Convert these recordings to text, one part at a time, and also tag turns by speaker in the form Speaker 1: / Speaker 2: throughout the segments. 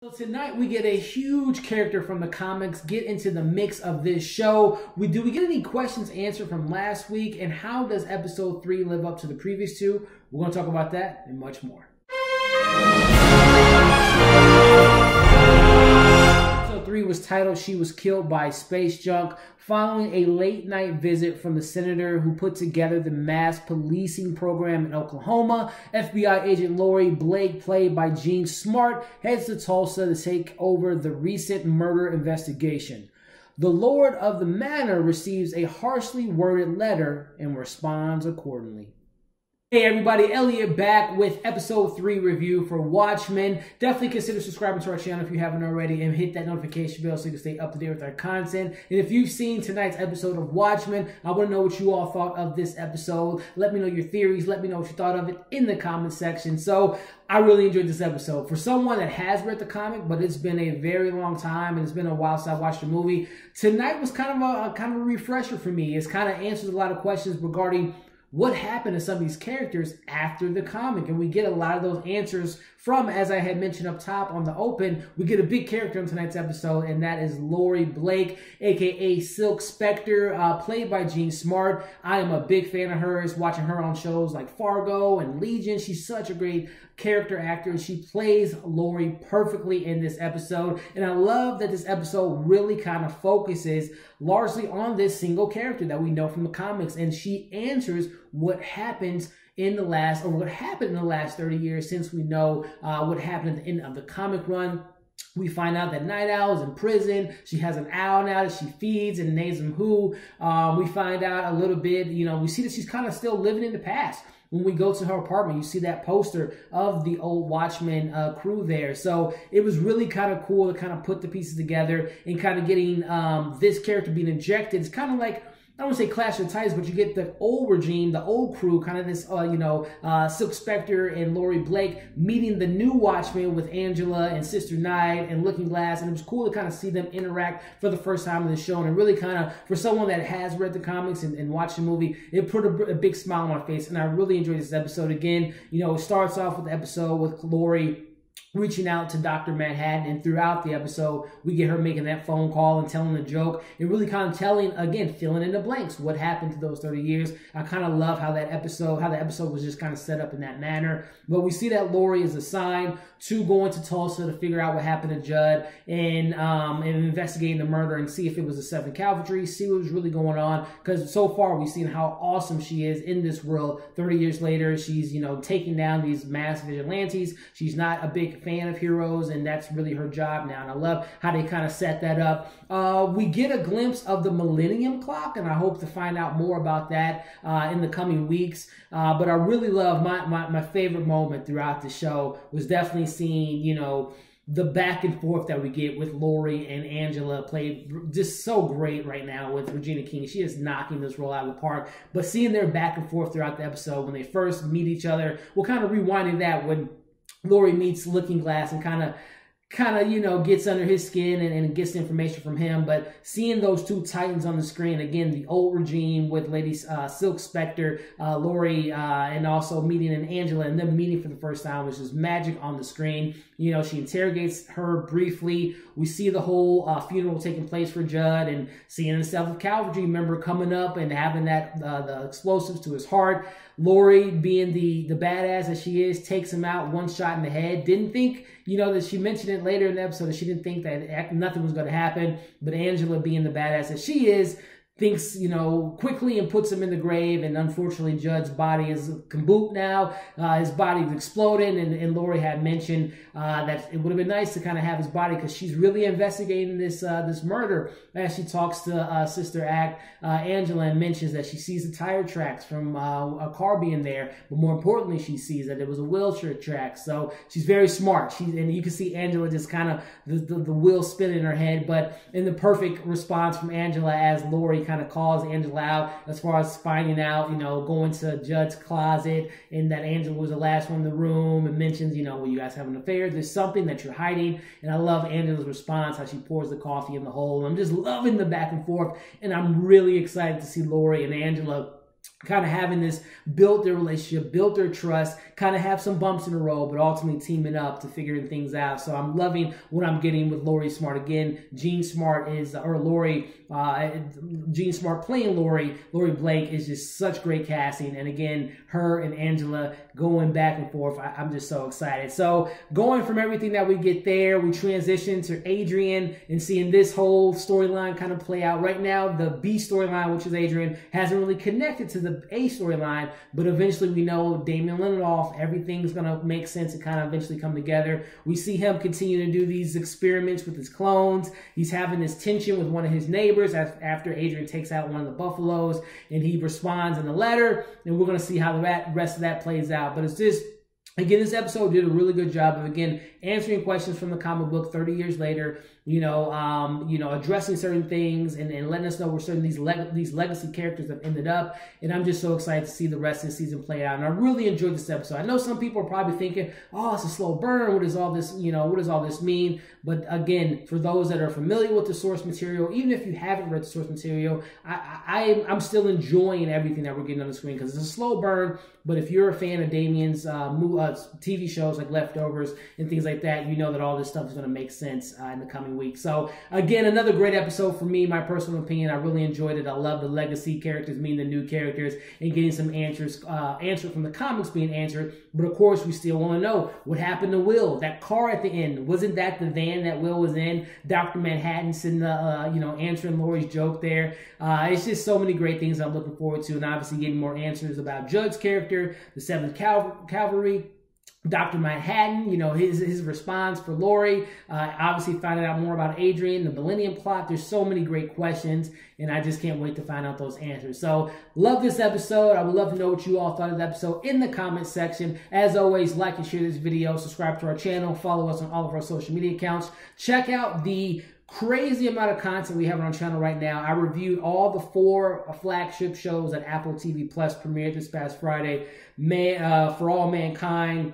Speaker 1: So tonight we get a huge character from the comics get into the mix of this show. Do we get any questions answered from last week? And how does episode 3 live up to the previous two? We're going to talk about that and much more. Episode 3 was titled She Was Killed by Space Junk, following a late night visit from the senator who put together the mass policing program in Oklahoma. FBI agent Laurie Blake, played by Jean Smart, heads to Tulsa to take over the recent murder investigation. The Lord of the Manor receives a harshly worded letter and responds accordingly. Hey everybody, Elliot back with episode 3 review for Watchmen. Definitely consider subscribing to our channel if you haven't already and hit that notification bell so you can stay up to date with our content. And if you've seen tonight's episode of Watchmen, I want to know what you all thought of this episode. Let me know your theories. Let me know what you thought of it in the comment section. So I really enjoyed this episode. For someone that has read the comic, but it's been a very long time and it's been a while since I watched the movie, tonight was kind of a refresher for me. It's kind of answers a lot of questions regarding what happened to some of these characters after the comic. And we get a lot of those answers from, as I had mentioned up top on the open, we get a big character in tonight's episode, and that is Laurie Blake, aka Silk Spectre, played by Jean Smart. I am a big fan of hers, watching her on shows like Fargo and Legion. She's such a great character actor, and she plays Laurie perfectly in this episode. And I love that this episode really kind of focuses largely on this single character that we know from the comics, and she answers what happens in the last, or what happened in the last 30 years since we know what happened at the end of the comic run. We find out that Night Owl is in prison. She has an owl now that she feeds and names him Who. We find out a little bit, we see that she's kind of still living in the past. When we go to her apartment, you see that poster of the old Watchmen crew there. So it was really kind of cool to kind of put the pieces together and kind of getting this character being injected. It's kind of like, I don't want to say Clash of Titans, but you get the old regime, the old crew, kind of this, Silk Spectre and Laurie Blake meeting the new Watchmen with Angela and Sister Night and Looking Glass. And it was cool to kind of see them interact for the first time in the show. And it really kind of, for someone that has read the comics and watched the movie, it put a big smile on my face. And I really enjoyed this episode. Again, it starts off with the episode with Laurie reaching out to Dr. Manhattan, and throughout the episode, we get her making that phone call and telling a joke, and really kind of telling, again, filling in the blanks, what happened to those 30 years. I kind of love how the episode was just kind of set up in that manner. But we see that Laurie is assigned to going to Tulsa to figure out what happened to Judd and investigating the murder and see if it was the 7th Cavalry, see what was really going on. Because so far, we've seen how awesome she is in this world. 30 years later, she's, taking down these mass vigilantes. She's not a big fan of heroes, and that's really her job now. And I love how they kind of set that up. We get a glimpse of the Millennium Clock, and I hope to find out more about that in the coming weeks. But I really love my favorite moment throughout the show was definitely seeing, the back and forth that we get with Laurie and Angela, played just so great right now with Regina King. She is knocking this role out of the park. But seeing their back and forth throughout the episode when they first meet each other, we're kind of rewinding that when Laurie meets Looking Glass and kind of gets under his skin and gets the information from him. But seeing those two titans on the screen, again, the old regime with Lady Silk Spectre, Laurie, and also meeting Angela, and them meeting for the first time was just magic on the screen. She interrogates her briefly. We see the whole funeral taking place for Judd, and seeing the 7th Cavalry member coming up and having that the explosives to his heart. Laurie, being the badass that she is, takes him out one shot in the head. Didn't think, that she mentioned it later in the episode that she didn't think that nothing was going to happen. But Angela, being the badass that she is, thinks, quickly and puts him in the grave. And unfortunately, Judd's body is kaboot now. His body's exploding. And Laurie had mentioned that it would have been nice to kind of have his body, because she's really investigating this murder. As she talks to Sister Act, Angela, and mentions that she sees the tire tracks from a car being there. But more importantly, she sees that it was a wheelchair track. So she's very smart. And you can see Angela just kind of the wheel spinning in her head. But in the perfect response from Angela, as Laurie kind of calls Angela out as far as finding out, going to Judd's closet, and that Angela was the last one in the room, and mentions, well, you guys have an affair. There's something that you're hiding. And I love Angela's response, how she pours the coffee in the hole. I'm just loving the back and forth, and I'm really excited to see Laurie and Angela kind of having this, built their relationship, built their trust, kind of have some bumps in the road, but ultimately teaming up to figuring things out. So I'm loving what I'm getting with Laurie Smart. Again, Jean Smart Jean Smart playing Laurie Blake is just such great casting. And again, her and Angela going back and forth. I'm just so excited. So going from everything that we get there, we transition to Adrian and seeing this whole storyline kind of play out. Right now, the B storyline, which is Adrian, hasn't really connected to the A storyline, but eventually we know Damon Lindelof, everything's going to make sense and kind of eventually come together. We see him continue to do these experiments with his clones. He's having this tension with one of his neighbors after Adrian takes out one of the buffaloes, and he responds in a letter, and we're going to see how the rest of that plays out. But it's just, again, this episode did a really good job of, again, answering questions from the comic book 30 years later, addressing certain things and letting us know where certain these legacy characters have ended up. And I'm just so excited to see the rest of the season play out. And I really enjoyed this episode. I know some people are probably thinking, oh, it's a slow burn. What does all this, what does all this mean? But again, for those that are familiar with the source material, even if you haven't read the source material, I'm still enjoying everything that we're getting on the screen, because it's a slow burn. But if you're a fan of Damien's TV shows like Leftovers and things like that, you know that all this stuff is going to make sense in the coming week. So again, another great episode for me, my personal opinion. I really enjoyed it. I love the legacy characters meeting the new characters and getting some answers from the comics being answered. But of course, we still want to know what happened to Will. That car at the end, wasn't that the van that Will was in? Dr. Manhattan sitting, answering Laurie's joke there. It's just so many great things I'm looking forward to, and obviously getting more answers about Judd's character, the 7th Cavalry, Dr. Manhattan, his response for Laurie, obviously finding out more about Adrian, the Millennium Plot. There's so many great questions, and I just can't wait to find out those answers. So, love this episode. I would love to know what you all thought of the episode in the comment section. As always, like and share this video, subscribe to our channel, follow us on all of our social media accounts. Check out the crazy amount of content we have on our channel right now. I reviewed all the 4 flagship shows that Apple TV Plus premiered this past Friday. For All Mankind,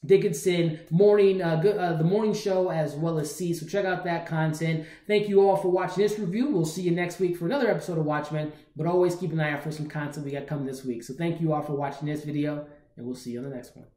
Speaker 1: Dickinson, the morning show, as well as C. So check out that content. Thank you all for watching this review. We'll see you next week for another episode of Watchmen, but always keep an eye out for some content we got coming this week. So thank you all for watching this video, and we'll see you on the next one.